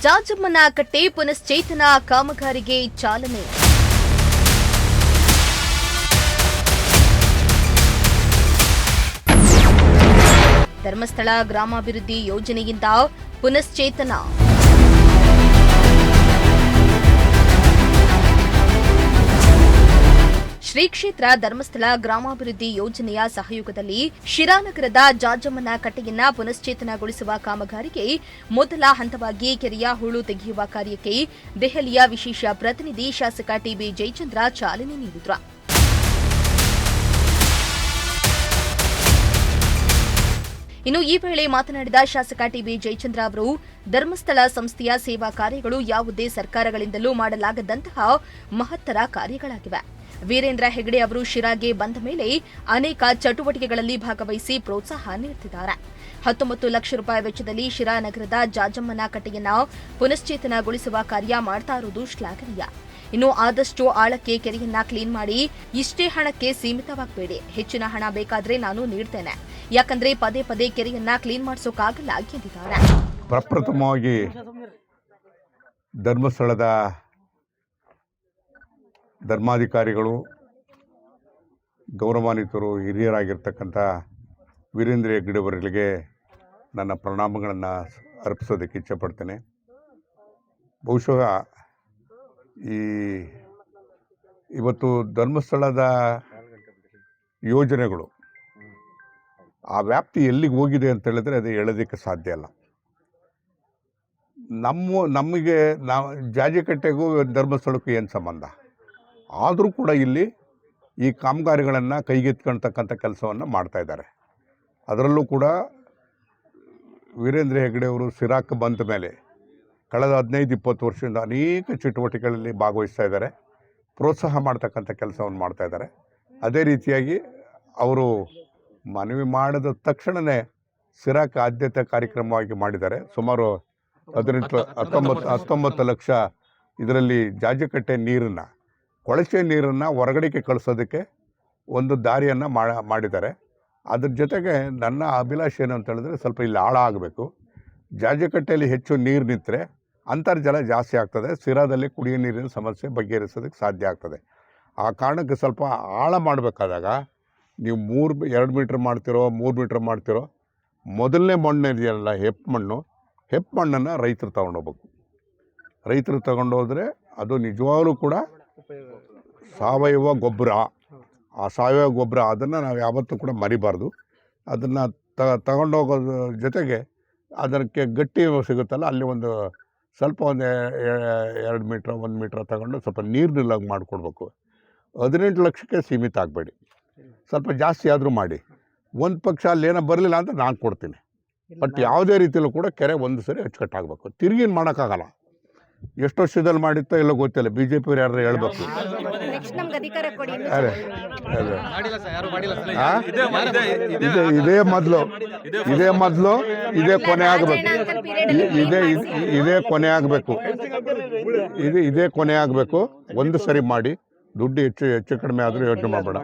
ಜಾಜಮ್ಮನಕಟ್ಟೆ ಪುನಶ್ಚೇತನ ಕಾಮಗಾರಿಗೆ ಚಾಲನೆ. ಧರ್ಮಸ್ಥಳ ಗ್ರಾಮಾಭಿವೃದ್ಧಿ ಯೋಜನೆಯಿಂದ ಪುನಶ್ಚೇತನ. ಶ್ರೀ ಕ್ಷೇತ್ರ ಧರ್ಮಸ್ಥಳ ಗ್ರಾಮಾಭಿವೃದ್ಧಿ ಯೋಜನೆಯ ಸಹಯೋಗದಲ್ಲಿ ಶಿರಾನಗರದ ಜಾಜಮ್ಮನಕಟ್ಟೆಯನ್ನ ಪುನಶ್ಚೇತನಗೊಳಿಸುವ ಕಾಮಗಾರಿಗೆ ಮೊದಲ ಹಂತವಾಗಿ ಕೆರೆಯ ಹೂಳು ತೆಗೆಯುವ ಕಾರ್ಯಕ್ಕೆ ದೆಹಲಿಯ ವಿಶೇಷ ಪ್ರತಿನಿಧಿ ಶಾಸಕ ಟಿಬಿ ಜಯಚಂದ್ರ ಚಾಲನೆ ನೀಡಿದರು. ಇನ್ನು ಈ ವೇಳೆ ಮಾತನಾಡಿದ ಶಾಸಕ ಟಿಬಿ ಜಯಚಂದ್ರ ಅವರು, ಧರ್ಮಸ್ಥಳ ಸಂಸ್ಥೆಯ ಸೇವಾ ಕಾರ್ಯಗಳು ಯಾವುದೇ ಸರ್ಕಾರಗಳಿಂದಲೂ ಮಾಡಲಾಗದಂತಹ ಮಹತ್ತರ ಕಾರ್ಯಗಳಾಗಿವೆ. ವೀರೇಂದ್ರ ಹೆಗಡೆ ಅವರು ಶಿರಾಗೆ ಬಂದ ಮೇಲೆ ಅನೇಕ ಚಟುವಟಿಕೆಗಳಲ್ಲಿ ಭಾಗವಹಿಸಿ ಪ್ರೋತ್ಸಾಹ ನೀಡುತ್ತಿದ್ದಾರೆ. 19 ಲಕ್ಷ ರೂಪಾಯಿ ವೆಚ್ಚದಲ್ಲಿ ಶಿರಾ ನಗರದ ಜಾಜಮ್ಮನಕಟ್ಟೆಯನ್ನ ಪುನಶ್ಚೇತನಗೊಳಿಸುವ ಕಾರ್ಯ ಮಾಡ್ತಾ ಇರುವುದು ಶ್ಲಾಘನೀಯ. ಇನ್ನು ಆದಷ್ಟು ಆಳಕ್ಕೆ ಕೆರೆಯನ್ನ ಕ್ಲೀನ್ ಮಾಡಿ, ಇಷ್ಟೇ ಹಣಕ್ಕೆ ಸೀಮಿತವಾಗಬೇಡಿ, ಹೆಚ್ಚಿನ ಹಣ ಬೇಕಾದ್ರೆ ನಾನು ನೀಡ್ತೇನೆ, ಯಾಕಂದ್ರೆ ಪದೇ ಪದೇ ಕೆರೆಯನ್ನ ಕ್ಲೀನ್ ಮಾಡಿಸೋಕ್ಕಾಗಲ್ಲ ಎಂದಿದ್ದಾರೆ. ಪ್ರಪ್ರಥಮವಾಗಿ ಧರ್ಮಸ್ಥಳದ ಧರ್ಮಾಧಿಕಾರಿಗಳು, ಗೌರವಾನ್ವಿತರು, ಹಿರಿಯರಾಗಿರ್ತಕ್ಕಂಥ ವೀರೇಂದ್ರ ಹೆಗ್ಗಡೆ ಅವರಿಗೆ ನನ್ನ ಪ್ರಣಾಮಗಳನ್ನು ಅರ್ಪಿಸೋದಕ್ಕೆ ಇಚ್ಛೆಪಡ್ತೇನೆ. ಬಹುಶಃ ಇವತ್ತು ಧರ್ಮಸ್ಥಳದ ಯೋಜನೆಗಳು ಆ ವ್ಯಾಪ್ತಿ ಎಲ್ಲಿಗೆ ಹೋಗಿದೆ ಅಂತ ಹೇಳಿದ್ರೆ ಅದು ಹೇಳೋದಕ್ಕೆ ಸಾಧ್ಯ ಇಲ್ಲ. ನಮಗೆ ಜಾಜಿಕಟ್ಟೆಗೂ ಧರ್ಮಸ್ಥಳಕ್ಕೂ ಏನು ಸಂಬಂಧ? ಆದರೂ ಕೂಡ ಇಲ್ಲಿ ಈ ಕಾಮಗಾರಿಗಳನ್ನು ಕೈಗೆತ್ಕೊಳ್ತಕ್ಕಂಥ ಕೆಲಸವನ್ನು ಮಾಡ್ತಾಯಿದ್ದಾರೆ. ಅದರಲ್ಲೂ ಕೂಡ ವೀರೇಂದ್ರ ಹೆಗ್ಗಡೆ ಅವರು ಸಿರಾಕ್ಕೆ ಬಂದ ಮೇಲೆ ಕಳೆದ 15-20 ವರ್ಷದಿಂದ ಅನೇಕ ಚಟುವಟಿಕೆಗಳಲ್ಲಿ ಭಾಗವಹಿಸ್ತಾ ಇದ್ದಾರೆ, ಪ್ರೋತ್ಸಾಹ ಮಾಡ್ತಕ್ಕಂಥ ಕೆಲಸವನ್ನು ಮಾಡ್ತಾಯಿದ್ದಾರೆ. ಅದೇ ರೀತಿಯಾಗಿ ಅವರು ಮನವಿ ಮಾಡಿದ ತಕ್ಷಣವೇ ಸಿರಾಕ್ಕೆ ಆದ್ಯತೆ ಕಾರ್ಯಕ್ರಮವಾಗಿ ಮಾಡಿದ್ದಾರೆ. ಸುಮಾರು 19 ಲಕ್ಷ ಇದರಲ್ಲಿ ಜಾಜಿಕಟ್ಟೆ ನೀರನ್ನು, ಕೊಳಚೆ ನೀರನ್ನು ಹೊರಗಡೆಗೆ ಕಳಿಸೋದಕ್ಕೆ ಒಂದು ದಾರಿಯನ್ನು ಮಾಡಿದ್ದಾರೆ. ಅದ್ರ ಜೊತೆಗೆ ನನ್ನ ಅಭಿಲಾಷೆ ಏನು ಅಂತ ಹೇಳಿದ್ರೆ, ಸ್ವಲ್ಪ ಇಲ್ಲಿ ಆಳ ಆಗಬೇಕು. ಜಾಜಿಕಟ್ಟೆಯಲ್ಲಿ ಹೆಚ್ಚು ನೀರು ನಿಂತರೆ ಅಂತರ್ಜಲ ಜಾಸ್ತಿ ಆಗ್ತದೆ, ಸಿರಾದಲ್ಲಿ ಕುಡಿಯೋ ನೀರಿನ ಸಮಸ್ಯೆ ಬಗೆಹರಿಸೋದಕ್ಕೆ ಸಾಧ್ಯ ಆಗ್ತದೆ. ಆ ಕಾರಣಕ್ಕೆ ಸ್ವಲ್ಪ ಆಳ ಮಾಡಬೇಕಾದಾಗ ನೀವು 2 ಮೀಟ್ರ್ ಮಾಡ್ತಿರೋ 3 ಮೀಟ್ರ್ ಮಾಡ್ತಿರೋ, ಮೊದಲನೇ ಮಣ್ಣು ಇದೆಯಲ್ಲ ಹೆಪ್ಪು ಮಣ್ಣನ್ನು ರೈತರು ತೊಗೊಂಡೋಗ್ಬೇಕು. ರೈತರು ತಗೊಂಡೋದ್ರೆ ಅದು ನಿಜವಾಗ್ಲೂ ಕೂಡ ಸಾವಯವ ಗೊಬ್ಬರ. ಆ ಸಾವಯವ ಗೊಬ್ಬರ ಅದನ್ನು ನಾವು ಯಾವತ್ತೂ ಕೂಡ ಮರಿಬಾರ್ದು. ಅದನ್ನು ತಗೊಂಡೋಗೋದ್ರ ಜೊತೆಗೆ ಅದಕ್ಕೆ ಗಟ್ಟಿ ಸಿಗುತ್ತಲ್ಲ, ಅಲ್ಲಿ ಸ್ವಲ್ಪ 2 ಮೀಟ್ರ್ 1 ಮೀಟ್ರ್ ತಗೊಂಡು ಸ್ವಲ್ಪ ನೀರು ನಿಲ್ಲಂಗೆ ಮಾಡಿಕೊಡ್ಬೇಕು. 18 ಲಕ್ಷಕ್ಕೆ ಸೀಮಿತ ಆಗಬೇಡಿ, ಸ್ವಲ್ಪ ಜಾಸ್ತಿ ಆದರೂ ಮಾಡಿ. ಒಂದು ಪಕ್ಷ ಅಲ್ಲೇನೋ ಬರಲಿಲ್ಲ ಅಂತ ನಾನು ಕೊಡ್ತೀನಿ. ಬಟ್ ಯಾವುದೇ ರೀತಿಯಲ್ಲೂ ಕೂಡ ಕೆರೆ ಒಂದು ಸರಿ ಅಚ್ಚುಕಟ್ಟಾಗಬೇಕು. ತಿರುಗಿ ಮಾಡೋಕ್ಕಾಗಲ್ಲ. ಎಷ್ಟು ವರ್ಷದಲ್ಲಿ ಮಾಡಿತ್ತೋ ಎಲ್ಲ ಗೊತ್ತಿಲ್ಲ. BJP ಯಾರು ಹೇಳ್ಬೇಕು. ಇದೇ ಕೊನೆ ಆಗಬೇಕು. ಇದೇ ಕೊನೆ ಆಗಬೇಕು. ಒಂದು ಸರಿ ಮಾಡಿ. ದುಡ್ಡು ಹೆಚ್ಚು ಕಡಿಮೆ ಆದರೂ ಯೋಚನೆ ಮಾಡಬೇಡ.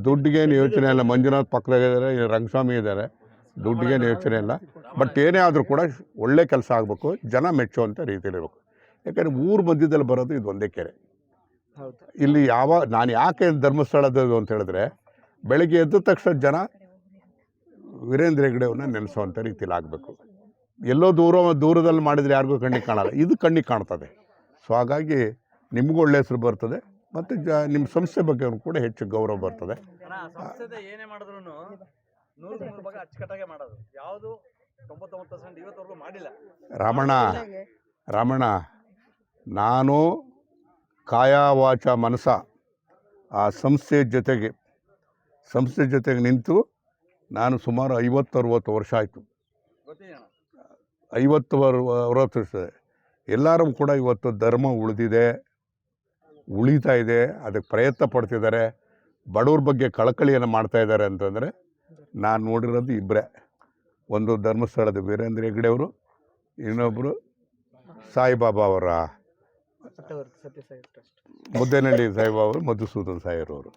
ದುಡ್ಡಿಗೇನು ಯೋಚನೆ ಇಲ್ಲ. ಮಂಜುನಾಥ್ ಪಕ್ಕದಾಗಿದ್ದಾರೆ, ರಂಗಸ್ವಾಮಿ ಇದ್ದಾರೆ, ದುಡ್ಡಿಗೇನು ಯೋಚನೆ ಇಲ್ಲ. ಬಟ್ ಏನೇ ಆದರೂ ಕೂಡ ಒಳ್ಳೆ ಕೆಲಸ ಆಗಬೇಕು, ಜನ ಮೆಚ್ಚುವಂಥ ರೀತಿಯಲ್ಲಿರಬೇಕು. ಯಾಕಂದರೆ ಊರ ಮಧ್ಯದಲ್ಲಿ ಬರೋದು ಇದು ಒಂದೇ ಕೆರೆ. ಇಲ್ಲಿ ನಾನು ಯಾಕೆ ಧರ್ಮಸ್ಥಳದ್ದು ಅಂತ ಹೇಳಿದ್ರೆ, ಬೆಳಗ್ಗೆ ಎದ್ದ ತಕ್ಷಣ ಜನ ವೀರೇಂದ್ರ ಹೆಗ್ಗಡೆ ಅವ್ರನ್ನ ನೆನೆಸುವಂಥ ರೀತಿಯಲ್ಲಿ ಆಗಬೇಕು. ಎಲ್ಲೋ ದೂರದಲ್ಲಿ ಮಾಡಿದರೆ ಯಾರಿಗೂ ಕಣ್ಣಿಗೆ ಕಾಣಲ್ಲ, ಇದು ಕಣ್ಣಿಗೆ ಕಾಣ್ತದೆ. ಸೊ ಹಾಗಾಗಿ ನಿಮಗೂ ಒಳ್ಳೆ ಹೆಸರು ಬರ್ತದೆ, ಮತ್ತು ನಿಮ್ಮ ಸಂಸ್ಥೆ ಬಗ್ಗೆ ಕೂಡ ಹೆಚ್ಚು ಗೌರವ ಬರ್ತದೆ. ರಾಮಣ್ಣ, ನಾನು ಕಾಯ ವಾಚ ಮನಸ ಆ ಸಂಸ್ಥೆ ಜೊತೆಗೆ ನಿಂತು ನಾನು ಸುಮಾರು 50-60 ವರ್ಷ ಆಯಿತು. 50-60 ವರ್ಷ. ಎಲ್ಲರೂ ಕೂಡ ಇವತ್ತು ಧರ್ಮ ಉಳಿತಾ ಇದೆ, ಅದಕ್ಕೆ ಪ್ರಯತ್ನ ಪಡ್ತಿದ್ದಾರೆ, ಬಡವ್ರ ಬಗ್ಗೆ ಕಳಕಳಿಯನ್ನು ಮಾಡ್ತಾಯಿದ್ದಾರೆ ಅಂತಂದರೆ ನಾನು ನೋಡಿರೋದು ಇಬ್ಬರೇ. ಒಂದು ಧರ್ಮಸ್ಥಳದ ವೀರೇಂದ್ರ ಹೆಗ್ಗಡೆ ಅವರು, ಇನ್ನೊಬ್ಬರು ಸಾಯಿಬಾಬಾ ಅವರ ಮುದ್ದೇನಹಳ್ಳಿ ಸಾಯಿಬಾಬಾ ಅವರು, ಮಧುಸೂದನ್ ಸಾಯರವರು.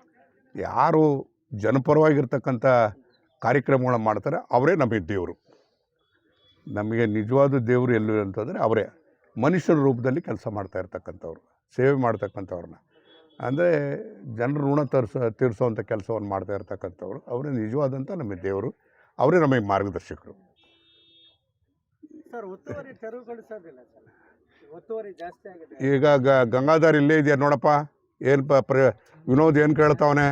ಯಾರು ಜನಪರವಾಗಿರ್ತಕ್ಕಂಥ ಕಾರ್ಯಕ್ರಮಗಳನ್ನ ಮಾಡ್ತಾರೆ ಅವರೇ ನಮಗೆ ದೇವರು. ನಮಗೆ ನಿಜವಾದ ದೇವರು ಎಲ್ಲೂ ಅಂತಂದರೆ ಅವರೇ. ಮನುಷ್ಯರ ರೂಪದಲ್ಲಿ ಕೆಲಸ ಮಾಡ್ತಾ ಇರ್ತಕ್ಕಂಥವ್ರು, ಸೇವೆ ಮಾಡ್ತಕ್ಕಂಥವ್ರನ್ನ, ಅಂದರೆ ಜನರ ಋಣ ತೀರಿಸೋವಂಥ ಕೆಲಸವನ್ನು ಮಾಡ್ತಾ ಇರ್ತಕ್ಕಂಥವ್ರು. ಅವರೇ ನಿಜವಾದಂಥ ನಮಗೆ ದೇವರು, ಅವರೇ ನಮಗೆ ಮಾರ್ಗದರ್ಶಕರು. ಸರ್, ಒತ್ತುವರಿ ತೆರವುಗೊಳಿಸೋದಿಲ್ಲ ಸರ್, ಒತ್ತುವರಿ ಜಾಸ್ತಿ ಆಗಿದೆ. ಈಗ ಗಂಗಾಧರ್ ಇಲ್ಲೇ ಇದೆಯಾ ನೋಡಪ್ಪ, ಏನು ವಿನೋದ್ ಏನು ಕೇಳ್ತಾವನೆ.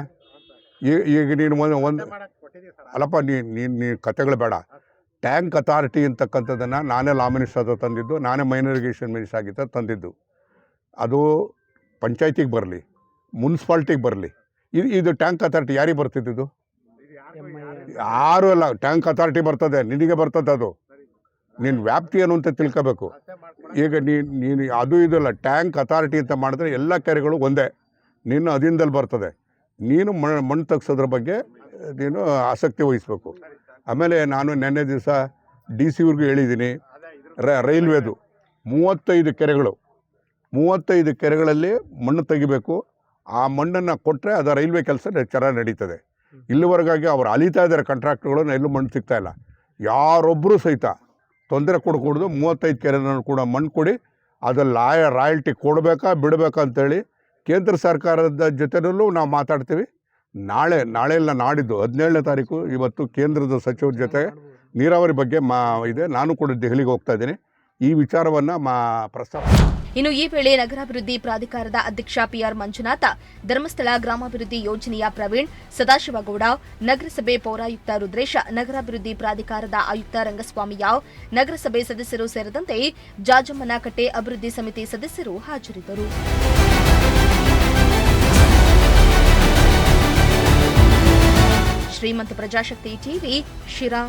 ಈಗ ನೀನು ಒಂದು ಅಲ್ಲಪ್ಪ, ನೀನು ಕತೆಗಳು ಬೇಡ. ಟ್ಯಾಂಕ್ ಅಥಾರಿಟಿ ಅಂತಕ್ಕಂಥದ್ದನ್ನು ನಾನೇ ಲಾ ಮಿನಿಸ್ಟರ್ ತಂದಿದ್ದು, ನಾನೇ ಮೈನರ್ ಇರಿಗೇಷನ್ ಮಿನಿಸ್ಟರ್ ಆಗಿದ್ದ ತಂದಿದ್ದು. ಅದು ಪಂಚಾಯತಿಗೆ ಬರಲಿ, ಮುನ್ಸಿಪಾಲ್ಟಿಗೆ ಬರಲಿ, ಇದು ಟ್ಯಾಂಕ್ ಅಥಾರಿಟಿ ಯಾರಿಗೆ ಬರ್ತಿದ್ದು? ಯಾರೂ ಅಲ್ಲ, ಟ್ಯಾಂಕ್ ಅಥಾರಿಟಿ ಬರ್ತದೆ, ನಿನಗೆ ಬರ್ತದೆ. ಅದು ನಿನ್ನ ವ್ಯಾಪ್ತಿ ಏನು ಅಂತ ತಿಳ್ಕೋಬೇಕು. ಈಗ ನೀನು ಅದು ಇದಲ್ಲ, ಟ್ಯಾಂಕ್ ಅಥಾರಿಟಿ ಅಂತ ಮಾಡಿದ್ರೆ ಎಲ್ಲ ಕೆರೆಗಳು ಒಂದೇ, ನಿನ್ನ ಅಧೀನದಲ್ಲಿ ಬರ್ತದೆ. ನೀನು ಮಣ್ಣು ತೆಗ್ಸೋದ್ರ ಬಗ್ಗೆ ನೀನು ಆಸಕ್ತಿ ವಹಿಸಬೇಕು. ಆಮೇಲೆ ನಾನು ನೆನ್ನೆ ದಿವಸ DC ಅವ್ರಿಗೂ ಹೇಳಿದ್ದೀನಿ, ರೈಲ್ವೇದು 35 ಕೆರೆಗಳು, 35 ಕೆರೆಗಳಲ್ಲಿ ಮಣ್ಣು ತೆಗಿಬೇಕು. ಆ ಮಣ್ಣನ್ನು ಕೊಟ್ಟರೆ ಅದು ರೈಲ್ವೆ ಕೆಲಸ ಚೆನ್ನಾಗಿ ನಡೀತದೆ. ಇಲ್ಲಿವರೆಗಾಗಿ ಅವ್ರು ಅಲಿತಾ ಇದ್ದಾರೆ ಕಾಂಟ್ರಾಕ್ಟ್ಗಳು, ಎಲ್ಲೂ ಮಣ್ಣು ಸಿಗ್ತಾಯಿಲ್ಲ. ಯಾರೊಬ್ಬರು ಸಹಿತ ತೊಂದರೆ ಕೊಡಕೂಡ್ದು. 35 ಕೆರೆನೂ ಕೂಡ ಮಣ್ಣು ಕೊಡಿ, ಅದು ರಾಯಲ್ಟಿ ಕೊಡಬೇಕಾ ಬಿಡಬೇಕಾ ಅಂತೇಳಿ ಕೇಂದ್ರ ಸರ್ಕಾರದ ಜೊತೆಯಲ್ಲೂ ನಾವು ಮಾತಾಡ್ತೀವಿ. ನಾಳೆಲ್ಲ ನಾಡಿದ್ದು 17ನೇ ತಾರೀಕು ಇವತ್ತು ಕೇಂದ್ರದ ಸಚಿವರ ಜೊತೆ ನೀರಾವರಿ ಬಗ್ಗೆ ಇದೆ. ನಾನು ಕೂಡ ದೆಹಲಿಗೆ ಹೋಗ್ತಾ ಇದ್ದೀನಿ. ಈ ವಿಚಾರವನ್ನು ಪ್ರಸ್ತಾಪ. ಇನ್ನು ಈ ವೇಳೆ ನಗರಾಭಿವೃದ್ಧಿ ಪ್ರಾಧಿಕಾರದ ಅಧ್ಯಕ್ಷ PR ಮಂಜುನಾಥ, ಧರ್ಮಸ್ಥಳ ಗ್ರಾಮಾಭಿವೃದ್ಧಿ ಯೋಜನೆಯ ಪ್ರವೀಣ್, ಸದಾಶಿವಗೌಡ, ನಗರಸಭೆ ಪೌರಾಯುಕ್ತ ರುದ್ರೇಶ, ನಗರಾಭಿವೃದ್ಧಿ ಪ್ರಾಧಿಕಾರದ ಆಯುಕ್ತ ರಂಗಸ್ವಾಮಿಯಾವ್, ನಗರಸಭೆ ಸದಸ್ಯರು ಸೇರಿದಂತೆ ಜಾಜಮ್ಮನಕಟ್ಟೆ ಅಭಿವೃದ್ಧಿ ಸಮಿತಿ ಸದಸ್ಯರು ಹಾಜರಿದ್ದರು. ಶ್ರೀಮಂತ ಪ್ರಜಾಶಕ್ತಿ ಟಿವಿ, ಶಿರಾ.